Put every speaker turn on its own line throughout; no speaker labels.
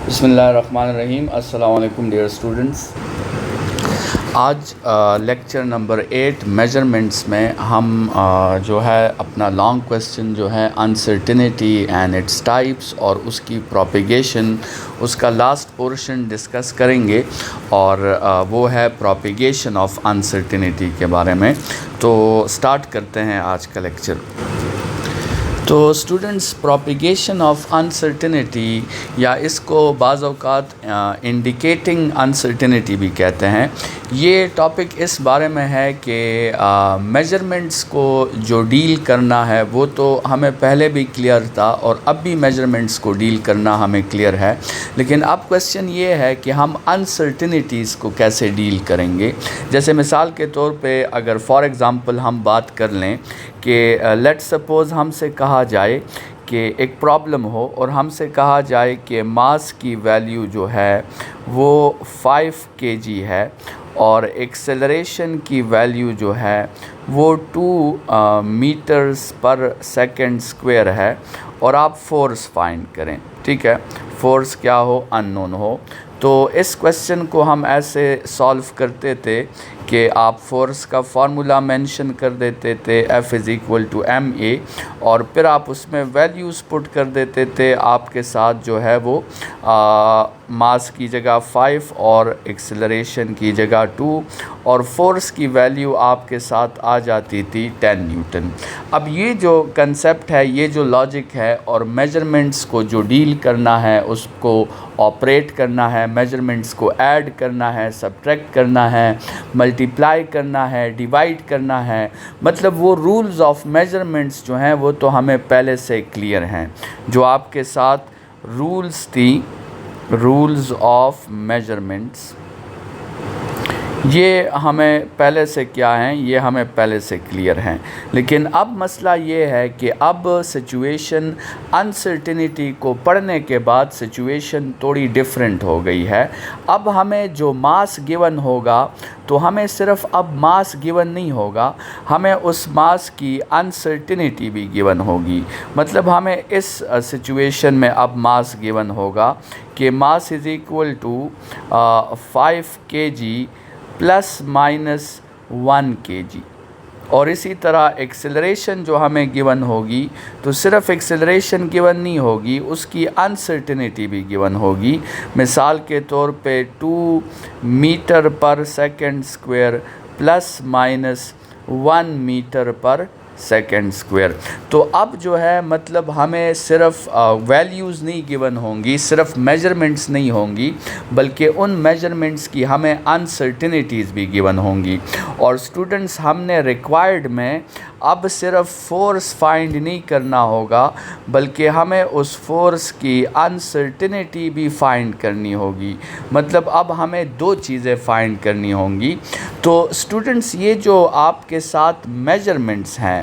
बिस्मिल्लाहिर्रहमानिर्रहीम। अस्सलाम वालेकुम डियर स्टूडेंट्स। आज लेक्चर नंबर 8 मेजरमेंट्स में हम जो है अपना लॉन्ग क्वेश्चन जो है अनसर्टेनिटी एंड इट्स टाइप्स और उसकी प्रोपिगेशन, उसका लास्ट पोर्शन डिस्कस करेंगे और वो है प्रोपिगेशन ऑफ अनसर्टेनिटी के बारे में। तो स्टार्ट करते हैं आज का लेक्चर। तो स्टूडेंट्स, प्रोपिगेशन ऑफ अनसर्टेनिटी या इसको बाज़ औक़ात इंडिकेटिंग अनसर्टेनिटी भी कहते हैं। ये टॉपिक इस बारे में है कि मेजरमेंट्स को जो डील करना है वो तो हमें पहले भी क्लियर था और अब भी मेजरमेंट्स को डील करना हमें क्लियर है, लेकिन अब क्वेश्चन ये है कि हम अनसर्टेनिटीज़ को कैसे डील करेंगे। जैसे मिसाल के तौर पे अगर फॉर एग्ज़ाम्पल हम बात कर लें कि लेट्स सपोज़ हमसे कहा जाए कि एक प्रॉब्लम हो और हमसे कहा जाए कि मास की वैल्यू जो है वो 5 kg है और एक्सेलरेशन की वैल्यू जो है वो 2 मीटर्स पर सेकंड स्क्वायर है और आप फोर्स फाइंड करें। ठीक है, फोर्स क्या हो, अननोन हो। तो इस क्वेश्चन को हम ऐसे सॉल्व करते थे कि आप फोर्स का फार्मूला मेंशन कर देते थे F=ma और फिर आप उसमें वैल्यूज़ पुट कर देते थे। आपके साथ जो है वो मास की जगह 5 और एक्सेलरेशन की जगह 2 और फोर्स की वैल्यू आपके साथ आ जाती थी 10 न्यूटन। अब ये जो कंसेप्ट है, ये जो लॉजिक है और मेजरमेंट्स को जो डील करना है, उसको ऑपरेट करना है, मेजरमेंट्स को ऐड करना है, सब्ट्रैक्ट करना है, मल्टीप्लाई करना है, डिवाइड करना है, मतलब वो रूल्स ऑफ मेजरमेंट्स जो हैं वो तो हमें पहले से क्लियर हैं। जो आपके साथ रूल्स थी, रूल्स ऑफ मेजरमेंट्स, ये हमें पहले से क्या हैं, ये हमें पहले से क्लियर हैं। लेकिन अब मसला ये है कि अब सिचुएशन अनसर्टेनिटी को पढ़ने के बाद सिचुएशन थोड़ी डिफरेंट हो गई है। अब हमें जो मास गिवन होगा तो हमें सिर्फ अब मास गिवन नहीं होगा, हमें उस मास की अनसर्टेनिटी भी गिवन होगी। मतलब हमें इस सिचुएशन में अब मास गिवन होगा कि mass is equal to 5 kg plus minus 1 kg। और इसी तरह एक्सेलरेशन जो हमें गिवन होगी तो सिर्फ एक्सेलरेशन गिवन नहीं होगी, उसकी अनसर्टेनिटी भी गिवन होगी। मिसाल के तौर पे 2 metre per second square plus minus 1 metre per second square. तो अब जो है मतलब हमें सिर्फ वैल्यूज़ नहीं गिवन होंगी, सिर्फ मेजरमेंट्स नहीं होंगी, बल्कि उन मेजरमेंट्स की हमें अनसर्टेनिटीज़ भी गिवन होंगी। और स्टूडेंट्स, हमने रिक्वायर्ड में अब सिर्फ फोर्स फाइंड नहीं करना होगा, बल्कि हमें उस फोर्स की अनसर्टेनिटी भी फाइंड करनी होगी। मतलब अब हमें 2 चीज़ें फाइंड करनी होंगी। तो स्टूडेंट्स, ये जो आपके साथ मेजरमेंट्स हैं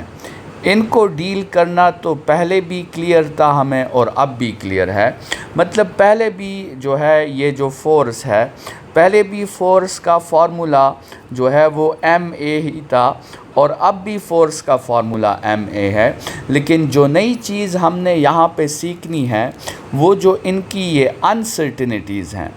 इनको डील करना तो पहले भी क्लियर था हमें और अब भी क्लियर है। मतलब पहले भी जो है ये जो फोर्स है, पहले भी फोर्स का फार्मूला जो है वो ma ही था और अब भी फोर्स का फार्मूला ma है। लेकिन जो नई चीज़ हमने यहाँ पे सीखनी है वो जो इनकी ये अनसर्टेनिटीज़ हैं,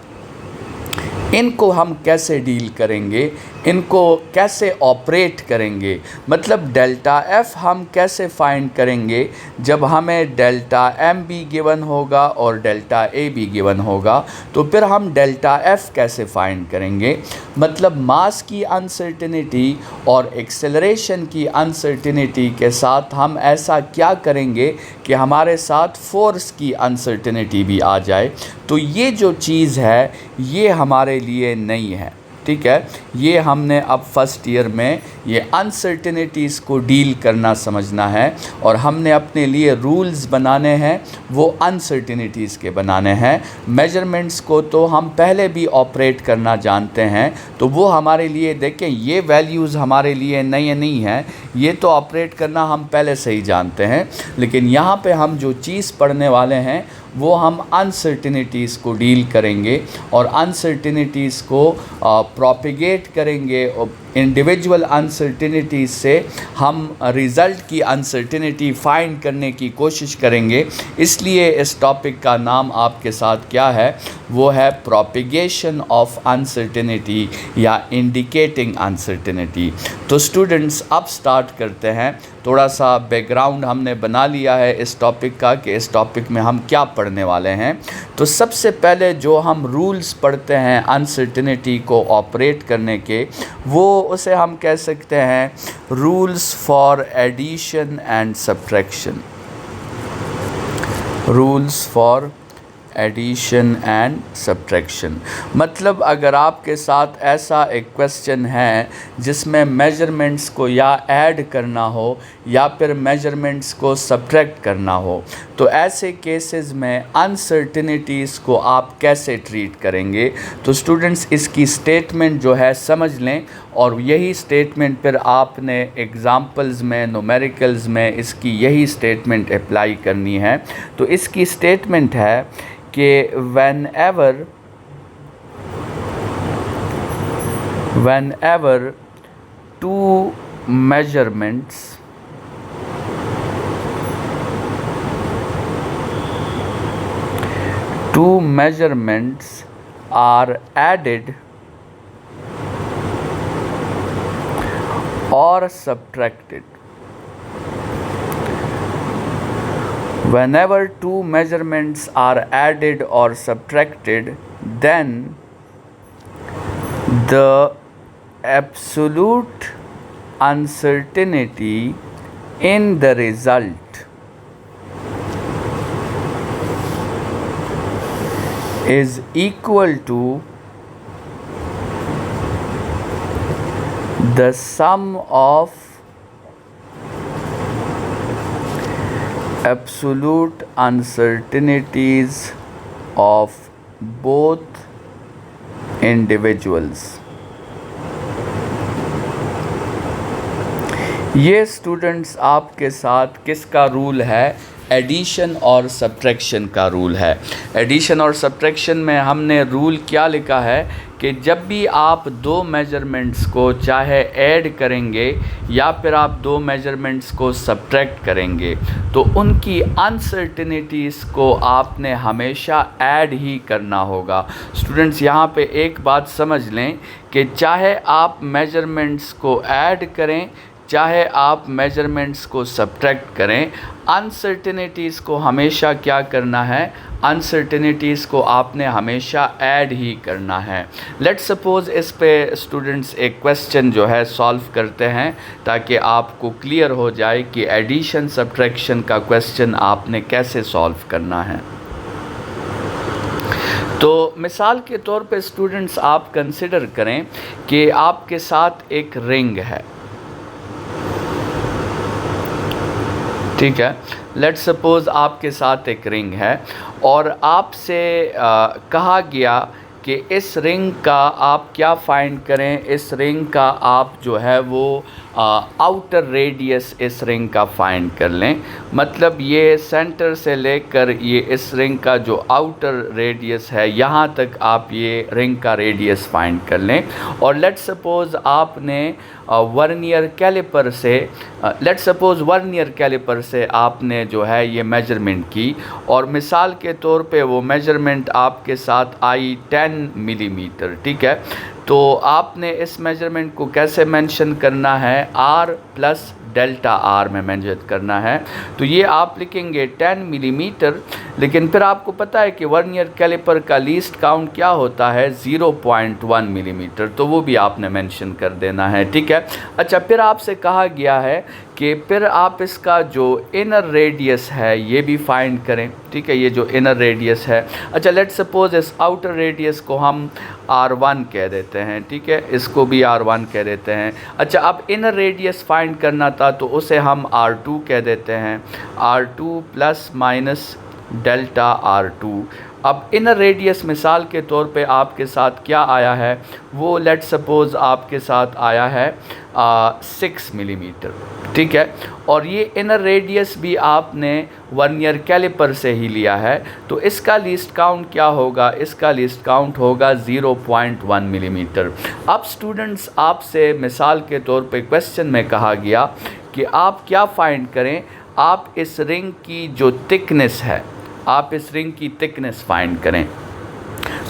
इनको हम कैसे डील करेंगे, इनको कैसे ऑपरेट करेंगे। मतलब डेल्टा एफ़ हम कैसे फाइंड करेंगे जब हमें डेल्टा एम भी गिवन होगा और डेल्टा ए भी गिवन होगा, तो फिर हम डेल्टा एफ़ कैसे फाइंड करेंगे। मतलब मास की अनसर्टेनिटी और एक्सेलरेशन की अनसर्टेनिटी के साथ हम ऐसा क्या करेंगे कि हमारे साथ फोर्स की अनसर्टेनिटी भी आ जाए। तो ये जो चीज़ है ये हमारे लिए नई है। ठीक है, ये हमने अब फर्स्ट ईयर में ये अनसर्टेनिटीज़ को डील करना समझना है और हमने अपने लिए रूल्स बनाने हैं, वो अनसर्टेनिटीज़ के बनाने हैं। मेजरमेंट्स को तो हम पहले भी ऑपरेट करना जानते हैं, तो वो हमारे लिए देखें, ये वैल्यूज़ हमारे लिए नए नहीं हैं, ये तो ऑपरेट करना हम पहले से ही जानते हैं। लेकिन यहाँ पे हम जो चीज़ पढ़ने वाले हैं वो हम अनसर्टेनिटीज़ को डील करेंगे और अनसर्टेनिटीज़ को प्रोपिगेट करेंगे और इंडिविजुअल अनसर्टिनिटी से हम रिज़ल्ट की अनसर्टिनिटी फाइंड करने की कोशिश करेंगे। इसलिए इस टॉपिक का नाम आपके साथ क्या है, वो है प्रोपिगेशन ऑफ अनसर्टिनिटी या इंडिकेटिंग अनसर्टिनिटी। तो स्टूडेंट्स अब स्टार्ट करते हैं। थोड़ा सा बैकग्राउंड हमने बना लिया है इस टॉपिक का कि इस टॉपिक में हम क्या पढ़ने वाले हैं। तो सबसे पहले जो हम रूल्स पढ़ते हैं अनसर्टिनिटी को ऑपरेट करने के, वो उसे हम कह सकते हैं rules for addition and subtraction. Rules for addition and subtraction मतलब अगर आपके साथ ऐसा एक क्वेश्चन है जिसमें मेजरमेंट्स को या ऐड करना हो या फिर मेजरमेंट्स को सब्ट्रैक्ट करना हो, तो ऐसे केसेस में अनसर्टिनिटीज़ को आप कैसे ट्रीट करेंगे। तो स्टूडेंट्स इसकी स्टेटमेंट जो है समझ लें, और यही स्टेटमेंट फिर आपने एग्ज़ाम्पल्स में, न्यूमेरिकल्स में इसकी यही स्टेटमेंट अप्लाई करनी है। तो इसकी स्टेटमेंट है कि whenever two measurements are added or subtracted. Whenever two measurements are added or subtracted, then the absolute uncertainty in the result is equal to the sum of absolute uncertainties of both individuals। ये students आपके साथ किसका rule है, addition और subtraction का rule है। Addition और subtraction में हमने रूल क्या लिखा है कि जब भी आप दो मेजरमेंट्स को चाहे ऐड करेंगे या फिर आप दो मेजरमेंट्स को सब्ट्रैक्ट करेंगे, तो उनकी अनसर्टिनिटीज़ को आपने हमेशा ऐड ही करना होगा। स्टूडेंट्स यहाँ पे एक बात समझ लें कि चाहे आप मेजरमेंट्स को ऐड करें चाहे आप मेजरमेंट्स को सब्ट्रैक्ट करें, अनसर्टिनिटीज़ को हमेशा क्या करना है, अनसर्टिनिटीज़ को आपने हमेशा ऐड ही करना है। लेट्स सपोज़ इस पे स्टूडेंट्स एक क्वेश्चन जो है सॉल्व करते हैं ताकि आपको क्लियर हो जाए कि एडिशन सब्ट्रैक्शन का क्वेश्चन आपने कैसे सॉल्व करना है। तो मिसाल के तौर पे स्टूडेंट्स आप कंसिडर करें कि आपके साथ एक रिंग है, ठीक है। लेट्स सपोज़ आपके साथ एक रिंग है और आपसे कहा गया कि इस रिंग का आप क्या फाइंड करें, इस रिंग का आप जो है वो आउटर रेडियस इस रिंग का फाइंड कर लें। मतलब ये सेंटर से लेकर ये इस रिंग का जो आउटर रेडियस है यहाँ तक आप ये रिंग का रेडियस फाइंड कर लें। और लेट्स सपोज़ आपने वर्नियर कैलिपर से आपने जो है ये मेजरमेंट की, और मिसाल के तौर पे वो मेजरमेंट आपके साथ आई 10 मिलीमीटर, ठीक है। तो आपने इस मेजरमेंट को कैसे मेंशन करना है, R प्लस डेल्टा R में मेंशन करना है। तो ये आप लिखेंगे 10 मिलीमीटर, लेकिन फिर आपको पता है कि वर्नियर कैलिपर का लीस्ट काउंट क्या होता है, 0.1 मिलीमीटर, तो वो भी आपने मेंशन कर देना है, ठीक है। अच्छा, फिर आपसे कहा गया है कि फिर आप इसका जो इनर रेडियस है ये भी फाइंड करें, ठीक है, ये जो इनर रेडियस है। अच्छा, लेट्स सपोज़ इस आउटर रेडियस को हम R1 कह देते हैं, ठीक है, इसको भी R1 कह देते हैं। अच्छा, अब इनर रेडियस फाइंड करना था तो उसे हम R2 कह देते हैं। R2 plus minus delta R2। अब इनर रेडियस मिसाल के तौर पे आपके साथ क्या आया है, वो लेट सपोज़ आपके साथ आया है 6 मिलीमीटर, ठीक है। और ये इनर रेडियस भी आपने वर्नियर कैलिपर से ही लिया है, तो इसका लीस्ट काउंट क्या होगा, इसका लीस्ट काउंट होगा 0.1 मिलीमीटर। अब स्टूडेंट्स आपसे मिसाल के तौर पे क्वेश्चन में कहा गया कि आप क्या फाइंड करें, आप इस रिंग की जो थिकनेस है, आप इस रिंग की थिकनेस फाइंड करें।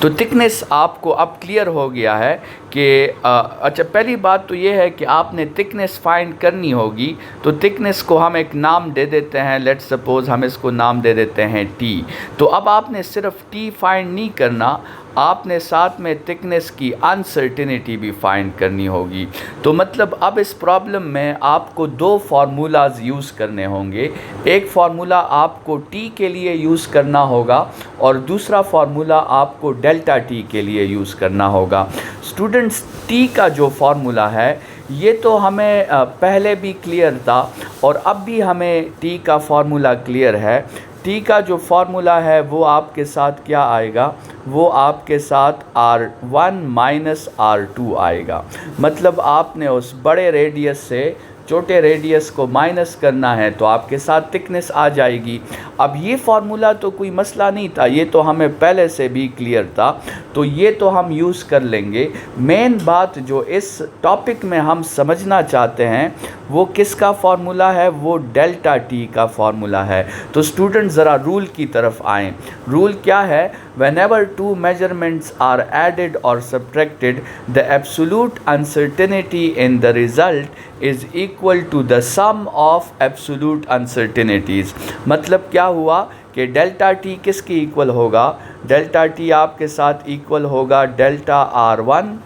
तो थिकनेस आपको अब क्लियर हो गया है कि अच्छा, पहली बात तो ये है कि आपने थिकनेस फाइंड करनी होगी। तो थिकनेस को हम एक नाम दे देते हैं, लेट सपोज़ हम इसको नाम दे देते हैं T। तो अब आपने सिर्फ T फाइंड नहीं करना, आपने साथ में थिकनेस की अनसर्टिनिटी भी फाइंड करनी होगी। तो मतलब अब इस प्रॉब्लम में आपको दो फार्मूलाज यूज़ करने होंगे। एक फार्मूला आपको T के लिए यूज़ करना होगा और दूसरा फार्मूला आपको डेल्टा T के लिए यूज़ करना होगा। स्टूडेंट्स, T का जो फार्मूला है ये तो हमें पहले भी क्लियर था और अब भी हमें T का फार्मूला क्लियर है। T का जो फार्मूला है वो आपके साथ क्या आएगा, वो आपके साथ R1 माइनस R2 आएगा। मतलब आपने उस बड़े रेडियस से छोटे रेडियस को माइनस करना है तो आपके साथ थिकनेस आ जाएगी। अब ये फार्मूला तो कोई मसला नहीं था, ये तो हमें पहले से भी क्लियर था, तो ये तो हम यूज़ कर लेंगे। मेन बात जो इस टॉपिक में हम समझना चाहते हैं वो किसका फार्मूला है, वो डेल्टा T का फार्मूला है। तो स्टूडेंट ज़रा रूल की तरफ आएँ। रूल क्या है, whenever two measurements are added or subtracted, the absolute uncertainty in the result is equal to the sum of absolute uncertainties। मतलब क्या हुआ कि डेल्टा T किसके इक्वल होगा, डेल्टा T आपके साथ इक्वल होगा delta R1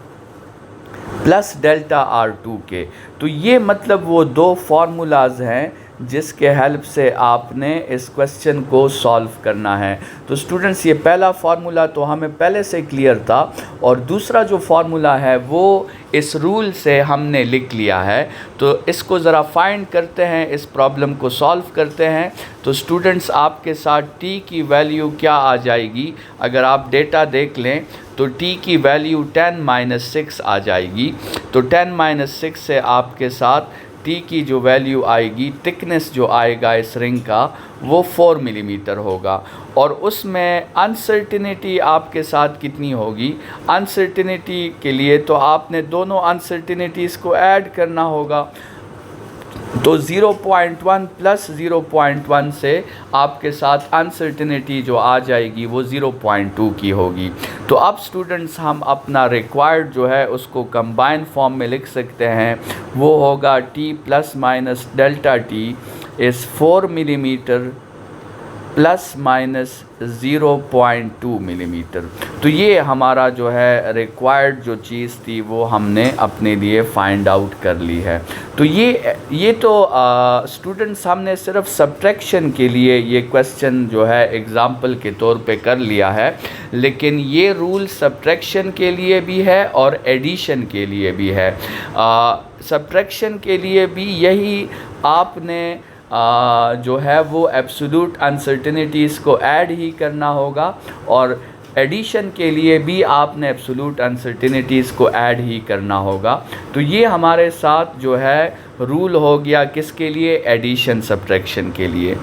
plus delta R2 के। तो ये मतलब वो दो फार्मूलाज हैं जिसके हेल्प से आपने इस क्वेश्चन को सॉल्व करना है। तो स्टूडेंट्स, ये पहला फार्मूला तो हमें पहले से क्लियर था और दूसरा जो फार्मूला है वो इस रूल से हमने लिख लिया है। तो इसको ज़रा फाइंड करते हैं, इस प्रॉब्लम को सॉल्व करते हैं। तो स्टूडेंट्स, आपके साथ T की वैल्यू क्या आ जाएगी, अगर आप डेटा देख लें तो T की वैल्यू 10-6 आ जाएगी। तो 10-6 से आपके साथ T की जो वैल्यू आएगी, थिकनेस जो आएगा इस रिंग का वो 4 मिलीमीटर होगा। और उसमें अनसर्टिनिटी आपके साथ कितनी होगी, अनसर्टिनिटी के लिए तो आपने दोनों अनसर्टिनिटीज़ को ऐड करना होगा। तो 0.1 प्लस 0.1 से आपके साथ अनसर्टिनिटी जो आ जाएगी वो 0.2 की होगी। तो अब स्टूडेंट्स, हम अपना रिक्वायर्ड जो है उसको कंबाइन फॉर्म में लिख सकते हैं। वो होगा T plus minus delta T is 4 millimetre plus minus 0.2 millimetre. तो ये हमारा जो है रिक्वायर्ड जो चीज़ थी वो हमने अपने लिए फाइंड आउट कर ली है। तो ये तो स्टूडेंट्स, हमने सिर्फ सब्ट्रैक्शन के लिए ये क्वेश्चन जो है एग्ज़ाम्पल के तौर पे कर लिया है, लेकिन ये रूल सब्ट्रैक्शन के लिए भी है और एडिशन के लिए भी है। सब्ट्रैक्शन के लिए भी यही आपने जो है वो एब्सोल्यूट अनसर्टेनिटीज़ को ऐड ही करना होगा और एडिशन के लिए भी आपने एब्सोल्यूट अनसर्टेनिटीज़ को ऐड ही करना होगा। तो ये हमारे साथ जो है रूल हो गया किसके लिए, एडिशन सब्ट्रैक्शन के लिए।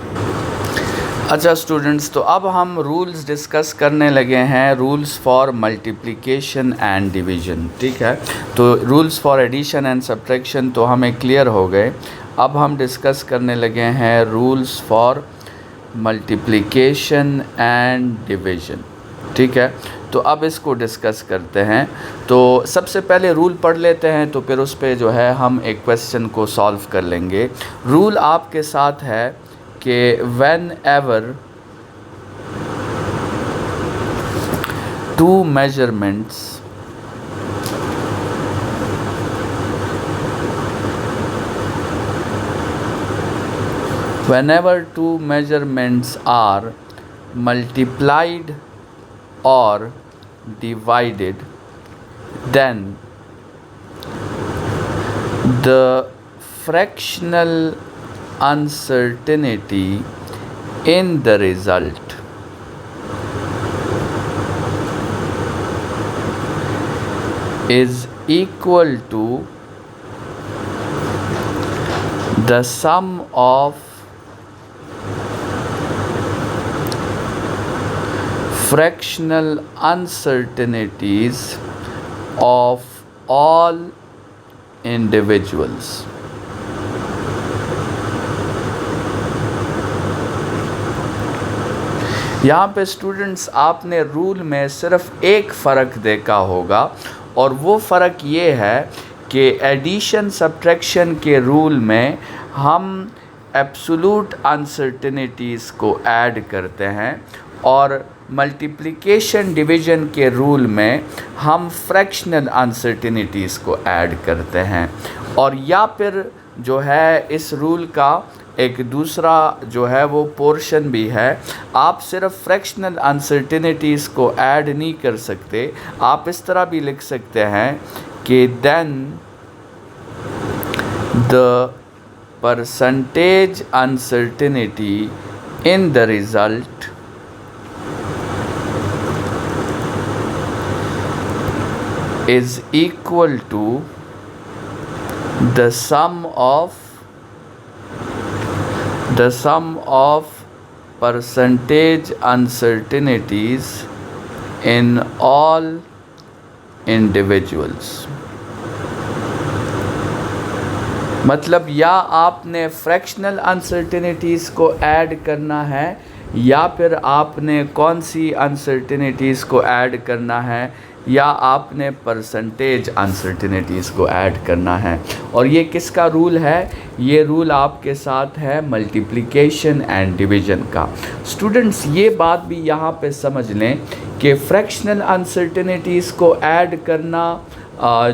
अच्छा स्टूडेंट्स, तो अब हम रूल्स डिस्कस करने लगे हैं, rules for multiplication and division, ठीक है। तो rules for addition and subtraction तो हमें क्लियर हो गए। अब हम डिस्कस करने लगे हैं rules for multiplication and division, ठीक है। तो अब इसको डिस्कस करते हैं। तो सबसे पहले रूल पढ़ लेते हैं, तो फिर उस पे जो है हम एक क्वेश्चन को सॉल्व कर लेंगे। रूल आपके साथ है कि whenever two measurements whenever two measurements are multiplied or divided, then the fractional uncertainty in the result is equal to the sum of fractional uncertainties of all individuals. यहाँ पे students आपने rule में सिर्फ एक फ़र्क देखा होगा, और वो फ़र्क ये है कि एडिशन सब्ट्रैक्शन के रूल में हम एब्सोल्यूट अनसर्टेनिटीज़ को ऐड करते हैं, और मल्टीप्लिकेशन डिवीज़न के रूल में हम फ्रैक्शनल अनसर्टेनिटीज़ को ऐड करते हैं। और या फिर जो है इस रूल का एक दूसरा जो है वो पोर्शन भी है, आप सिर्फ फ्रैक्शनल अनसर्टेनिटीज़ को ऐड नहीं कर सकते, आप इस तरह भी लिख सकते हैं कि then the percentage uncertainty in the result is equal to the sum of percentage uncertainties in all individuals। मतलब या आपने फ्रैक्शनल अनसर्टेनिटीज़ को ऐड करना है, या फिर आपने कौन सी अनसर्टेनिटीज़ को ऐड करना है, या आपने परसेंटेज अनसर्टेनिटीज़ को ऐड करना है। और ये किसका रूल है? ये रूल आपके साथ है मल्टीप्लिकेशन एंड डिवीज़न का। स्टूडेंट्स ये बात भी यहाँ पे समझ लें कि फ्रैक्शनल अनसर्टेनिटीज़ को ऐड करना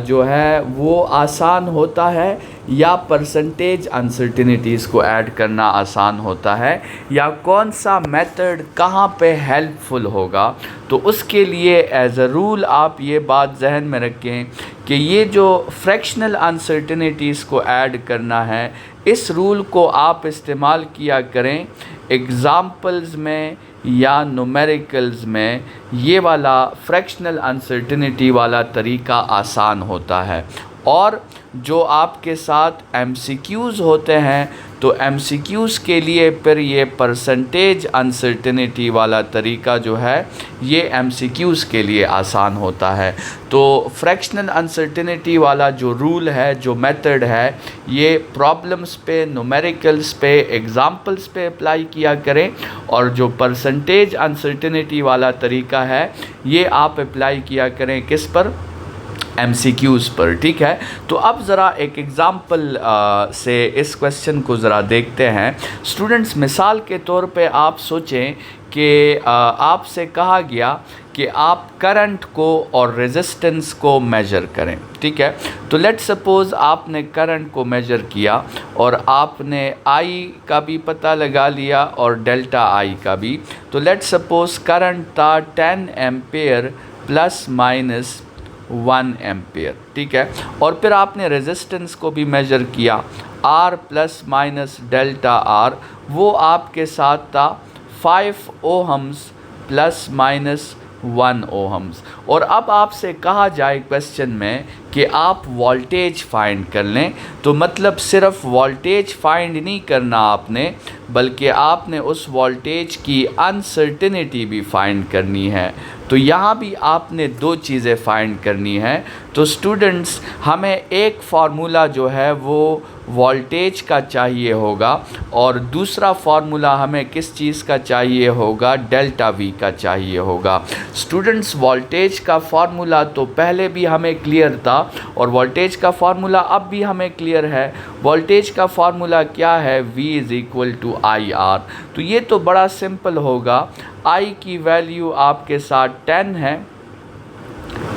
जो है वो आसान होता है, या परसेंटेज अनसर्टेनिटीज़ को ऐड करना आसान होता है, या कौन सा मेथड कहाँ पे हेल्पफुल होगा। तो उसके लिए एज अ रूल आप ये बात जहन में रखें कि ये जो फ्रैक्शनल अनसर्टेनिटीज़ को ऐड करना है, इस रूल को आप इस्तेमाल किया करें एग्ज़ाम्पल्स में या न्यूमेरिकल्स में। ये वाला फ्रैक्शनल अनसर्टेनिटी वाला तरीका आसान होता है। और जो आपके साथ एमसीक्यूज़ होते हैं, तो एमसीक्यूज़ के लिए फिर ये परसेंटेज अनसर्टेनिटी वाला तरीका जो है ये एमसीक्यूज़ के लिए आसान होता है। तो फ्रैक्शनल अनसर्टेनिटी वाला जो रूल है, जो मेथड है, ये प्रॉब्लम्स पे, न्यूमेरिकल्स पे, एग्ज़ाम्पल्स पे अप्लाई किया करें, और जो परसेंटेज अनसर्टेनिटी वाला तरीका है ये आप अप्लाई किया करें किस पर? MCQs पर। ठीक है, तो अब ज़रा एक एग्ज़ाम्पल से इस क्वेश्चन को ज़रा देखते हैं। स्टूडेंट्स, मिसाल के तौर पे आप सोचें कि आपसे कहा गया कि आप करंट को और रेजिस्टेंस को मेजर करें। ठीक है, तो लेट सपोज़ आपने करंट को मेजर किया और आपने I का भी पता लगा लिया और डेल्टा I का भी। तो लेट सपोज़ करंट था 10 एम्पेयर प्लस माइनस 1 एम्पेयर। ठीक है, और फिर आपने रेजिस्टेंस को भी मेजर किया, R plus minus delta R, वो आपके साथ था 5 ओहम्स प्लस माइनस 1 ओहम्स। और अब आपसे कहा जाए क्वेश्चन में कि आप वोल्टेज फाइंड कर लें, तो मतलब सिर्फ वोल्टेज फाइंड नहीं करना आपने, बल्कि आपने उस वोल्टेज की अनसर्टेनिटी भी फाइंड करनी है। तो यहाँ भी आपने दो चीज़ें फाइंड करनी है। तो स्टूडेंट्स, हमें एक फार्मूला जो है वो वोल्टेज का चाहिए होगा, और दूसरा फार्मूला हमें किस चीज़ का चाहिए होगा? डेल्टा V का चाहिए होगा। स्टूडेंट्स, वोल्टेज का फार्मूला तो पहले भी हमें क्लियर था, और वोल्टेज का फार्मूला अब भी हमें क्लियर है। वोल्टेज का फार्मूला क्या है? V is equal to IR। तो ये तो बड़ा सिंपल होगा। I की वैल्यू आपके साथ 10 है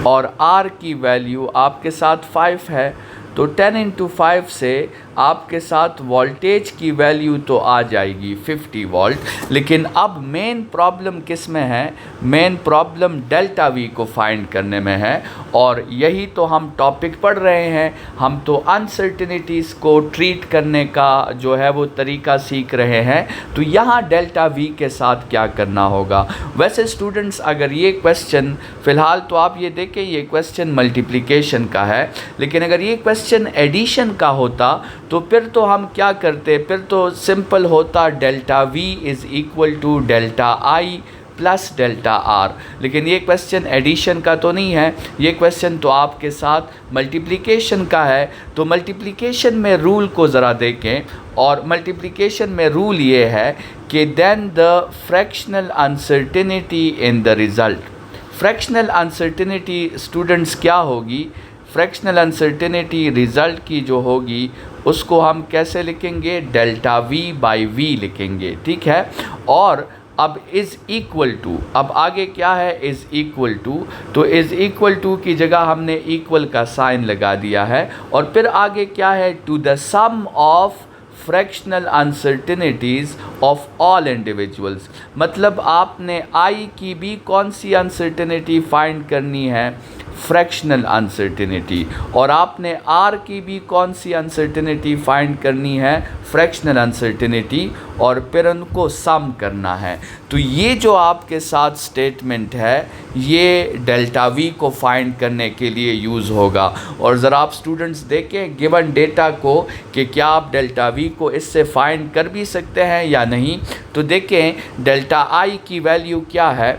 और R की वैल्यू आपके साथ 5 है। तो 10 इंटू 5 से आपके साथ वोल्टेज की वैल्यू तो आ जाएगी 50 वोल्ट, लेकिन अब मेन प्रॉब्लम किस में है? मेन प्रॉब्लम डेल्टा वी को फाइंड करने में है, और यही तो हम टॉपिक पढ़ रहे हैं। हम तो अनसर्टिनिटीज़ को ट्रीट करने का जो है वो तरीका सीख रहे हैं। तो यहाँ डेल्टा वी के साथ क्या करना होगा? वैसे स्टूडेंट्स, अगर ये क्वेश्चन फ़िलहाल तो आप ये देखें, ये क्वेश्चन मल्टीप्लिकेशन का है, लेकिन अगर ये क्वेश्चन एडिशन का होता तो फिर तो हम क्या करते? फिर तो सिंपल होता delta V is equal to delta I plus delta R. लेकिन ये क्वेश्चन एडिशन का तो नहीं है, ये क्वेश्चन तो आपके साथ मल्टीप्लिकेशन का है। तो मल्टीप्लिकेशन में रूल को ज़रा देखें, और मल्टीप्लिकेशन में रूल ये है कि then the fractional uncertainty in the result. Fractional uncertainty students क्या होगी? फ्रैक्शनल अनसर्टिनिटी रिज़ल्ट की जो होगी उसको हम कैसे लिखेंगे? डेल्टा वी बाई वी लिखेंगे, ठीक है। और अब इज़ इक्वल टू, अब आगे क्या है? इज़ इक्वल टू, तो इज़ इक्वल टू की जगह हमने इक्वल का साइन लगा दिया है, और फिर आगे क्या है? To the sum of fractional uncertainties of all individuals. मतलब आपने आई की भी कौन सी अनसर्टिनिटी फाइंड करनी है? Fractional uncertainty. और आपने आर की भी कौन सी अनसर्टिनिटी फाइंड करनी है? फ्रैक्शनल अनसर्टिनिटी, और फिर उनको सम करना है। तो ये जो आपके साथ स्टेटमेंट है ये डेल्टा वी को फाइंड करने के लिए यूज़ होगा। और ज़रा आप स्टूडेंट्स देखें गिवन डेटा को कि क्या आप डेल्टा वी को इससे फाइंड कर भी सकते हैं या नहीं। तो देखें डेल्टा आई की वैल्यू क्या है?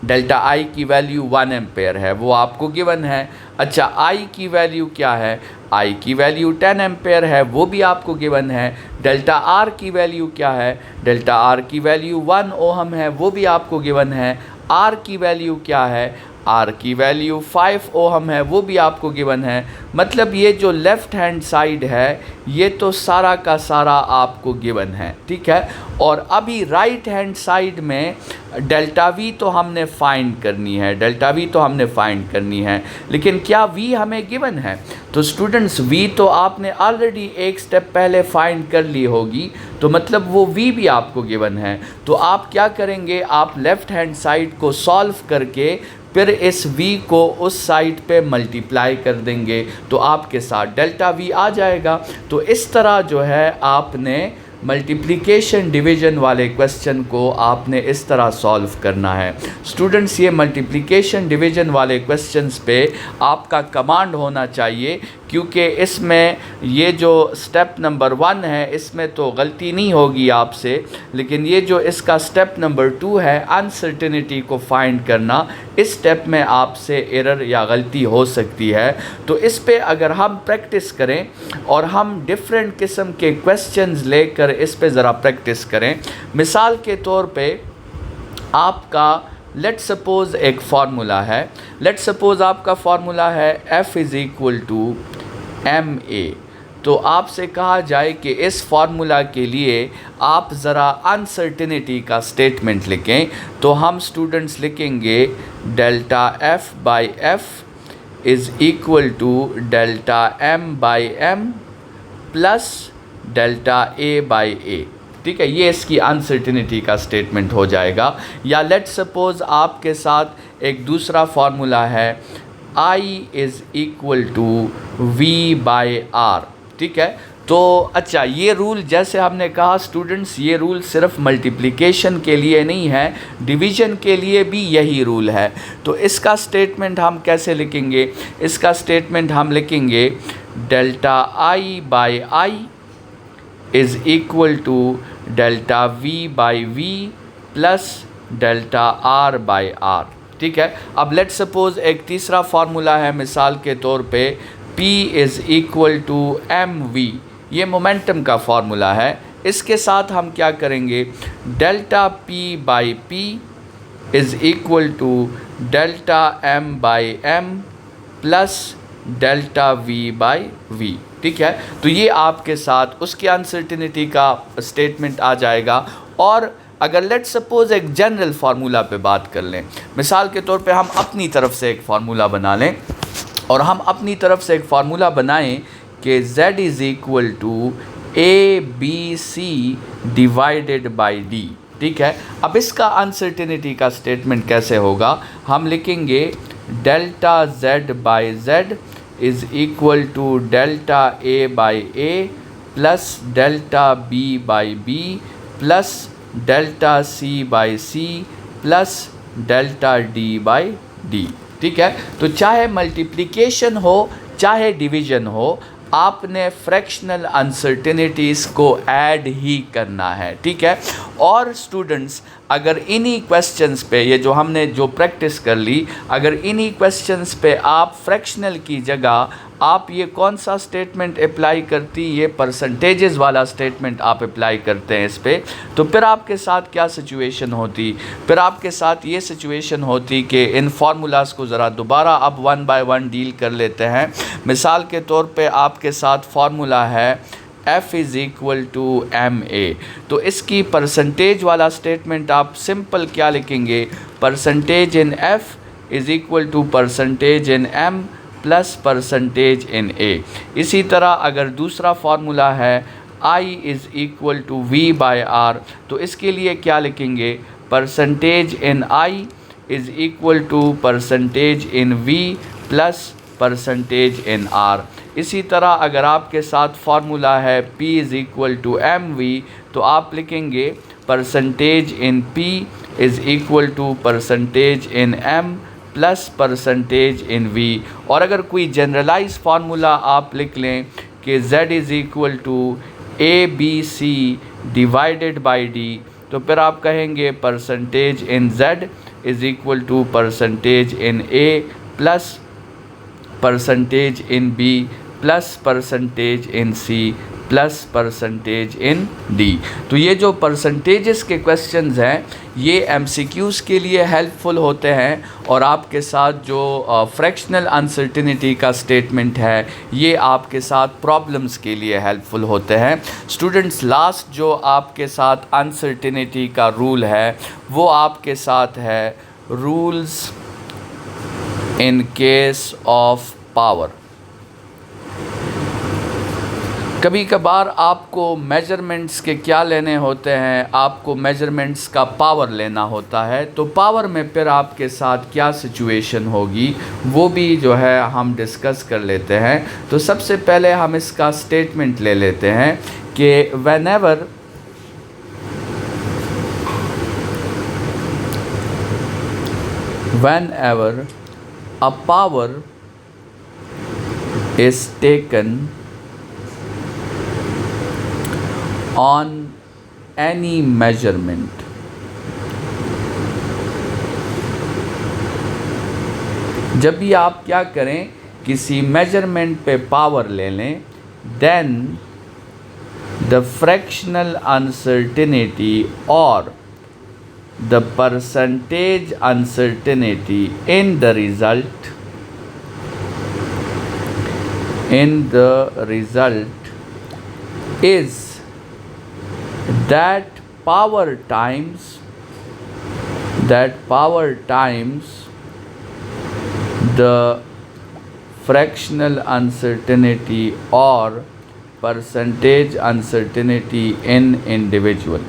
डेल्टा आई की वैल्यू 1 एम्पेयर है, वो आपको गिवन है। अच्छा, आई की वैल्यू क्या है? आई की वैल्यू 10 एम्पेयर है, वो भी आपको गिवन है। डेल्टा आर की वैल्यू क्या है? डेल्टा आर की वैल्यू 1 ओहम है, वो भी आपको गिवन है। आर की वैल्यू क्या है? आर की वैल्यू 5 ओहम है, वो भी आपको गिवन है। मतलब ये जो लेफ़्ट हैंड साइड है ये तो सारा का सारा आपको गिवन है, ठीक है। और अभी राइट हैंड साइड में डेल्टा वी तो हमने फाइंड करनी है, डेल्टा वी तो हमने फाइंड करनी है, लेकिन क्या वी हमें गिवन है? तो स्टूडेंट्स वी तो आपने ऑलरेडी एक स्टेप पहले फाइंड कर ली होगी, तो मतलब वो वी भी आपको गिवन है। तो आप क्या करेंगे? आप लेफ़्ट हैंड साइड को सॉल्व करके फिर इस v को उस साइड पे मल्टीप्लाई कर देंगे, तो आपके साथ डेल्टा v आ जाएगा। तो इस तरह जो है आपने मल्टीप्लिकेशन डिवीज़न वाले क्वेश्चन को आपने इस तरह सॉल्व करना है। स्टूडेंट्स, ये मल्टीप्लिकेशन डिवीज़न वाले क्वेश्चंस पे आपका कमांड होना चाहिए, क्योंकि इसमें ये जो स्टेप नंबर 1 है इसमें तो गलती नहीं होगी आपसे, लेकिन ये जो इसका स्टेप नंबर 2 है अनसर्टिनिटी को फाइंड करना, इस स्टेप में आपसे एरर या गलती हो सकती है। तो इस पे अगर हम प्रैक्टिस करें और हम डिफरेंट किस्म के क्वेश्चंस लेकर इस पे ज़रा प्रैक्टिस करें। मिसाल के तौर पे आपका लेट्स सपोज़ एक फार्मूला है, लेट्स सपोज़ आपका फार्मूला है f is equal to ma। तो आपसे कहा जाए कि इस फार्मूला के लिए आप ज़रा अनसर्टिनिटी का स्टेटमेंट लिखें, तो हम स्टूडेंट्स लिखेंगे delta f by f is equal to delta m by m plus delta a by a, ठीक है। ये इसकी अनसर्टिनिटी का स्टेटमेंट हो जाएगा। या लेट्स सपोज़ आपके साथ एक दूसरा फार्मूला है I is equal to v by r, ठीक है। तो अच्छा, ये रूल जैसे हमने कहा स्टूडेंट्स, ये रूल सिर्फ मल्टीप्लिकेशन के लिए नहीं है, डिवीज़न के लिए भी यही रूल है। तो इसका स्टेटमेंट हम कैसे लिखेंगे? इसका स्टेटमेंट हम लिखेंगे delta I by I is equal to delta v by v plus delta r by r, ठीक है। अब लेट्स सपोज़ एक तीसरा फार्मूला है, मिसाल के तौर पे P is equal to mv, ये मोमेंटम का फार्मूला है। इसके साथ हम क्या करेंगे? Delta P by P is equal to delta m by m plus delta v by v, ठीक है। तो ये आपके साथ उसकी अनसर्टिनिटी का स्टेटमेंट आ जाएगा। और अगर लेट्स सपोज़ एक जनरल फार्मूला पे बात कर लें, मिसाल के तौर पे हम अपनी तरफ से एक फार्मूला बना लें, और हम अपनी तरफ से एक फार्मूला बनाएं कि z is equal to ABC divided by D। ठीक है, अब इसका अनसर्टेनिटी का स्टेटमेंट कैसे होगा? हम लिखेंगे delta Z by Z is equal to delta A by A plus delta B by B plus delta C by C plus delta D by D। ठीक है, तो चाहे मल्टीप्लिकेशन हो चाहे डिवीजन हो, आपने फ्रैक्शनल अनसर्टेनिटीज़ को ऐड ही करना है। ठीक है, और स्टूडेंट्स अगर इन्हीं क्वेश्चंस पे, ये जो हमने जो प्रैक्टिस कर ली, अगर इन्हीं क्वेश्चंस पे आप फ्रैक्शनल की जगह आप ये कौन सा स्टेटमेंट अप्लाई करती, ये परसेंटेजेस वाला स्टेटमेंट आप अप्लाई करते हैं इस पे, तो फिर आपके साथ क्या सिचुएशन होती? फिर आपके साथ ये सिचुएशन होती कि इन फार्मूलाज को ज़रा दोबारा अब वन बाय वन डील कर लेते हैं। मिसाल के तौर पे आपके साथ फार्मूला है F is equal to MA, तो इसकी परसेंटेज वाला स्टेटमेंट आप सिंपल क्या लिखेंगे? Percentage in F is equal to percentage in M plus percentage in A। इसी तरह अगर दूसरा फार्मूला है I is equal to V by R, तो इसके लिए क्या लिखेंगे? Percentage in I is equal to percentage in V plus percentage in R। इसी तरह अगर आपके साथ फार्मूला है P is equal to MV, तो आप लिखेंगे percentage in P is equal to percentage in M plus percentage in V। और अगर कोई जनरलाइज फार्मूला आप लिख लें कि Z is equal to ABC divided by D, तो फिर आप कहेंगे percentage in Z is equal to percentage in A plus percentage in B plus percentage in C plus percentage in D। तो ये जो परसेंटेजेस के क्वेश्चंस हैं ये MCQs के लिए हेल्पफुल होते हैं, और आपके साथ जो फ्रैक्शनल अनसर्टेनिटी का स्टेटमेंट है ये आपके साथ प्रॉब्लम्स के लिए हेल्पफुल होते हैं। स्टूडेंट्स, लास्ट जो आपके साथ अनसर्टेनिटी का रूल है वो आपके साथ है rules in case of power. कभी कभार आपको मेजरमेंट्स के क्या लेने होते हैं? आपको मेजरमेंट्स का पावर लेना होता है, तो पावर में फिर आपके साथ क्या सिचुएशन होगी वो भी जो है हम डिस्कस कर लेते हैं। तो सबसे पहले हम इसका स्टेटमेंट ले लेते हैं कि whenever a power is taken on any measurement, जब भी आप क्या करें, किसी मेजरमेंट पे पावर ले लें, then the fractional uncertainty or the percentage uncertainty in the result is that power times the fractional uncertainty or percentage uncertainty in individual।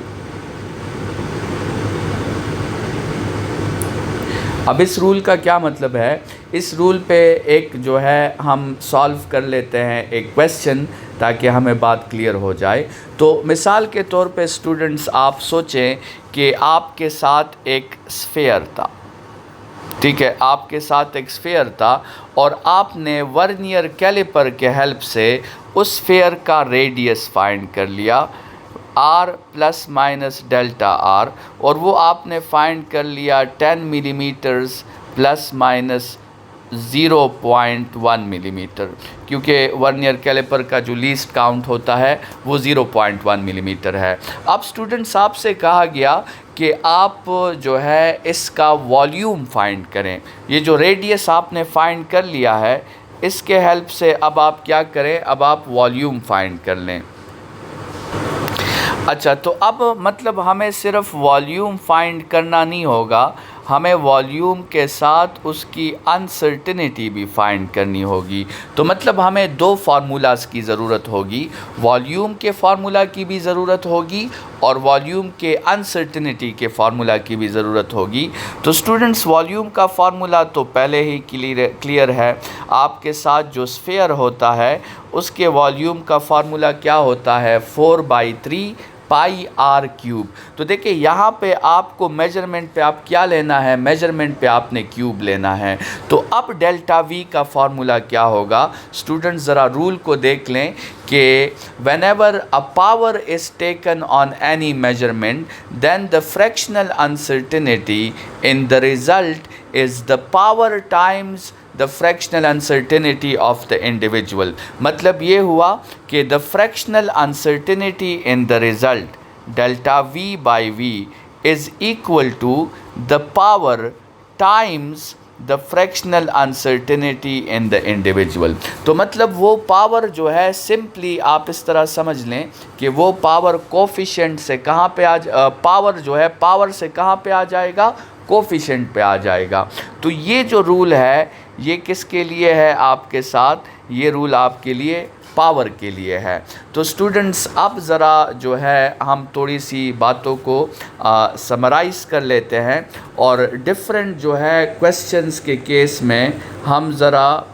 अब इस रूल का क्या मतलब है? इस रूल पे एक जो है हम सॉल्व कर लेते हैं एक क्वेश्चन, ताकि हमें बात क्लियर हो जाए। तो मिसाल के तौर पे स्टूडेंट्स आप सोचें कि आपके साथ एक स्फेयर था, ठीक है, आपके साथ एक स्फेयर था और आपने वर्नियर कैलिपर के हेल्प से उस स्फेयर का रेडियस फाइंड कर लिया r plus minus delta r, और वो आपने फाइंड कर लिया 10 मिलीमीटर्स प्लस माइनस 0.1 मिलीमीटर, क्योंकि वर्नियर कैलिपर का जो लीस्ट काउंट होता है वो 0.1 मिलीमीटर है। अब स्टूडेंट्स आपसे कहा गया कि आप जो है इसका वॉल्यूम फाइंड करें। ये जो रेडियस आपने फाइंड कर लिया है इसके हेल्प से अब आप क्या करें, अब आप वॉल्यूम फाइंड कर लें। अच्छा, तो अब मतलब हमें सिर्फ वॉल्यूम फाइंड करना नहीं होगा, हमें वॉल्यूम के साथ उसकी अनसर्टिनिटी भी फाइंड करनी होगी। तो मतलब हमें दो फार्मूलाज़ की ज़रूरत होगी, वॉल्यूम के फार्मूला की भी ज़रूरत होगी और वॉल्यूम के अनसर्टिनिटी के फार्मूला की भी ज़रूरत होगी। तो स्टूडेंट्स, वॉल्यूम का फार्मूला तो पहले ही क्लियर है। आपके साथ जो स्फीयर होता है उसके वॉल्यूम का फार्मूला क्या होता है, 4/3 पाई आर क्यूब। तो देखिए यहाँ पे आपको मेजरमेंट पे आप क्या लेना है, मेजरमेंट पे आपने क्यूब लेना है। तो अब डेल्टा वी का फार्मूला क्या होगा, स्टूडेंट्स ज़रा रूल को देख लें कि whenever a power is taken on any measurement, then the fractional uncertainty in the result is the power times the fractional uncertainty of the individual। मतलब ये हुआ कि the fractional uncertainty in the result delta v by v is equal to the power times the fractional uncertainty in the individual। तो मतलब वो power जो है, simply आप इस तरह समझ लें कि वो पावर कोफिशिएंट से कहाँ पे पावर जो है पावर से कहाँ पे आ जाएगा, कोफिशिएंट पे आ जाएगा। तो ये जो रूल है ये किसके लिए है आपके साथ, ये रूल आपके लिए पावर के लिए है। तो स्टूडेंट्स, अब ज़रा जो है हम थोड़ी सी बातों को समराइज़ कर लेते हैं और डिफरेंट जो है क्वेश्चंस के केस में हम ज़रा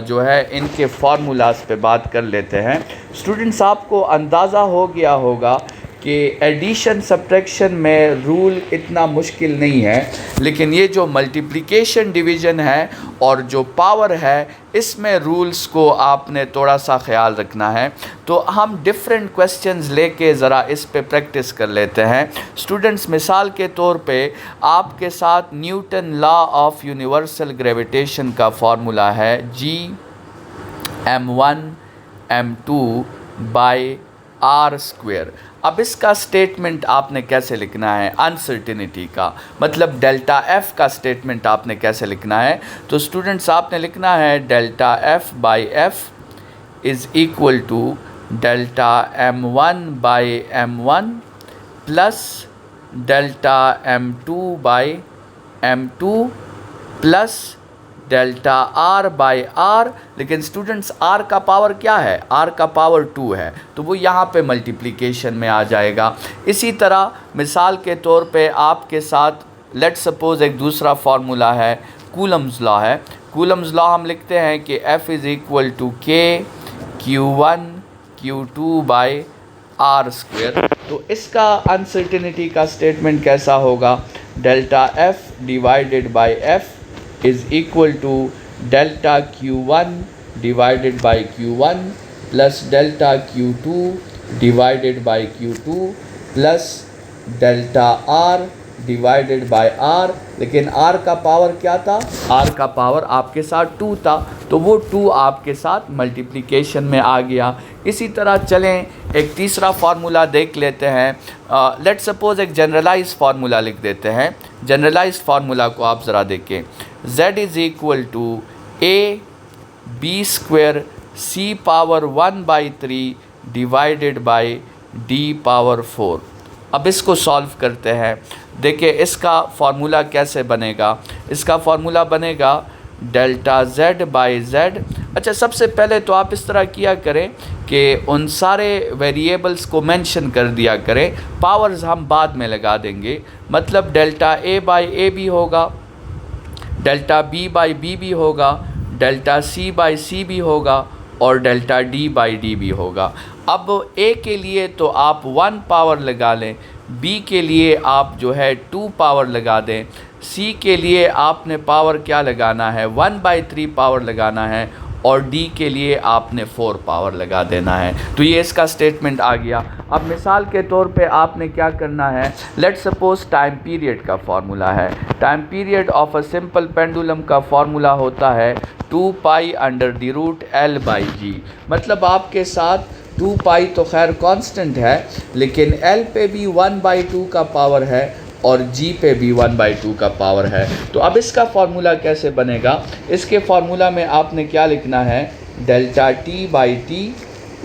जो है इनके फार्मूलाज पे बात कर लेते हैं। स्टूडेंट्स, आपको अंदाज़ा हो गया होगा कि एडिशन सब्ट्रैक्शन में रूल इतना मुश्किल नहीं है, लेकिन ये जो मल्टीप्लिकेशन डिवीज़न है और जो पावर है इसमें रूल्स को आपने थोड़ा सा ख्याल रखना है। तो हम डिफरेंट क्वेश्चंस लेके ज़रा इस पे प्रैक्टिस कर लेते हैं। स्टूडेंट्स, मिसाल के तौर पे आपके साथ Newton law of universal gravitation का फार्मूला है G(m1m2/r²। अब इसका स्टेटमेंट आपने कैसे लिखना है, अनसर्टिनिटी का मतलब डेल्टा एफ का स्टेटमेंट आपने कैसे लिखना है। तो स्टूडेंट्स, आपने लिखना है delta F by F is equal to delta m1/m1 plus delta m2/m2 plus delta R by R. लेकिन स्टूडेंट्स, आर का पावर क्या है, आर का पावर 2 है, तो वो यहाँ पे मल्टीप्लिकेशन में आ जाएगा। इसी तरह मिसाल के तौर पे आपके साथ लेट्स सपोज़ एक दूसरा फार्मूला है, कूलम्स लॉ है। कूलम्स लॉ हम लिखते हैं कि F is equal to K Q1 Q2/r²। तो इसका अनसर्टिनिटी का स्टेटमेंट कैसा होगा, delta F divided by F is equal to delta Q1 divided by Q1 plus delta Q2 divided by Q2 plus delta R divided by R। लेकिन R का power क्या था, R का पावर आपके साथ 2 था, तो वो 2 आपके साथ मल्टीप्लिकेशन में आ गया। इसी तरह चलें एक तीसरा फार्मूला देख लेते हैं। लेट्स सपोज़ एक जनरलाइज फार्मूला लिख देते हैं। जनरलाइज फार्मूला को आप ज़रा देखें, Z is equal to AB² C⁻⁴ divided by D⁴। अब इसको सॉल्व करते हैं। देखिए इसका फार्मूला कैसे बनेगा, इसका फार्मूला बनेगा डेल्टा Z बाई Z। अच्छा, सबसे पहले तो आप इस तरह किया करें कि उन सारे वेरिएबल्स को मेंशन कर दिया करें, पावर्स हम बाद में लगा देंगे। मतलब डेल्टा A बाई A भी होगा, डेल्टा B बाई B भी होगा, डेल्टा C बाई C भी होगा और डेल्टा D बाई D भी होगा। अब A के लिए तो आप 1 पावर लगा लें, B के लिए आप जो है 2 पावर लगा दें, C के लिए आपने पावर क्या लगाना है, 1/3 पावर लगाना है और D के लिए आपने 4 पावर लगा देना है। तो ये इसका स्टेटमेंट आ गया। अब मिसाल के तौर पे आपने क्या करना है, लेट्स सपोज टाइम पीरियड का फार्मूला है। Time period of a simple pendulum का फार्मूला होता है 2π√L/g। मतलब आपके साथ 2π तो खैर कांस्टेंट है, लेकिन L पे भी 1/2 का पावर है और G पे भी 1/2 का पावर है। तो अब इसका फार्मूला कैसे बनेगा, इसके फार्मूला में आपने क्या लिखना है, delta T/T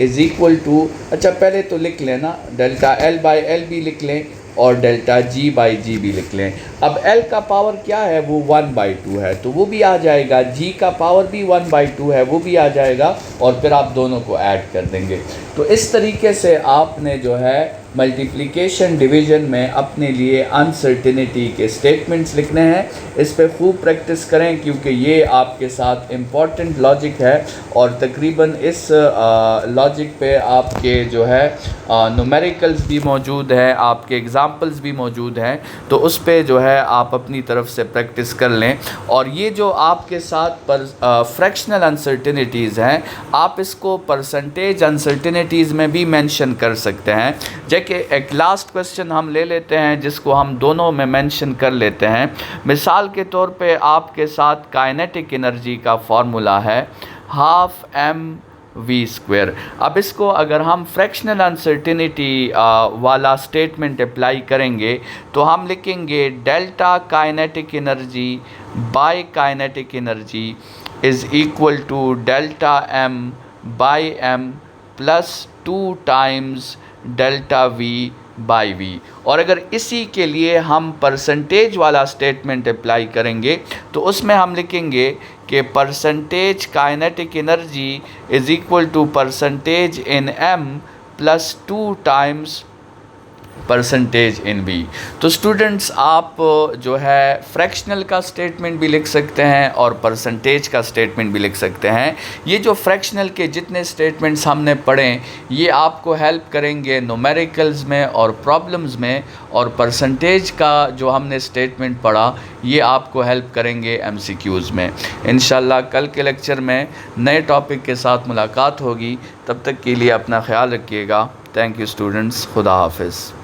is equal to, अच्छा पहले तो लिख लेना डेल्टा L/L भी लिख लें और डेल्टा जी बाई जी भी लिख लें। अब एल का पावर क्या है, वो 1/2 है, तो वो भी आ जाएगा। जी का पावर भी 1/2 है, वो भी आ जाएगा, और फिर आप दोनों को ऐड कर देंगे। तो इस तरीके से आपने जो है मल्टीप्लिकेशन डिवीज़न में अपने लिए अनसर्टिनिटी के स्टेटमेंट्स लिखने हैं। इस पे खूब प्रैक्टिस करें, क्योंकि ये आपके साथ इम्पॉर्टेंट लॉजिक है, और तकरीबन इस लॉजिक पे आपके जो है न्यूमेरिकल्स भी मौजूद है, आपके एग्ज़ाम्पल्स भी मौजूद हैं, तो उस पे जो है आप अपनी तरफ से प्रैक्टिस कर लें। और ये जो आपके साथ फ्रैक्शनल अनसर्टिनिटीज़ हैं, आप इसको परसेंटेज अनसर्टिनिटीज़ में भी मेंशन कर सकते हैं। कि एक लास्ट क्वेश्चन हम ले लेते हैं, जिसको हम दोनों में मेंशन कर लेते हैं। मिसाल के तौर पे आपके साथ काइनेटिक एनर्जी का फार्मूला है 12mv²। अब इसको अगर हम फ्रैक्शनल अनसर्टिनिटी वाला स्टेटमेंट अप्लाई करेंगे, तो हम लिखेंगे delta kinetic energy by kinetic energy is equal to delta m by m plus 2 times delta v by v। और अगर इसी के लिए हम परसेंटेज वाला स्टेटमेंट अप्लाई करेंगे, तो उसमें हम लिखेंगे कि percentage kinetic energy is equal to percentage in m plus 2 times percentage in B. तो स्टूडेंट्स, आप जो है फ्रैक्शनल का स्टेटमेंट भी लिख सकते हैं और परसेंटेज का स्टेटमेंट भी लिख सकते हैं। ये जो फ्रैक्शनल के जितने स्टेटमेंट्स हमने पढ़े, ये आपको हेल्प करेंगे न्यूमेरिकल्स में और प्रॉब्लम्स में, और परसेंटेज का जो हमने स्टेटमेंट पढ़ा, ये आपको हेल्प करेंगे MCQs में। इंशाल्लाह कल के लेक्चर में नए टॉपिक के साथ मुलाकात होगी। तब तक के लिए अपना ख्याल रखिएगा। थैंक यू स्टूडेंट्स, खुदा हाफिज़।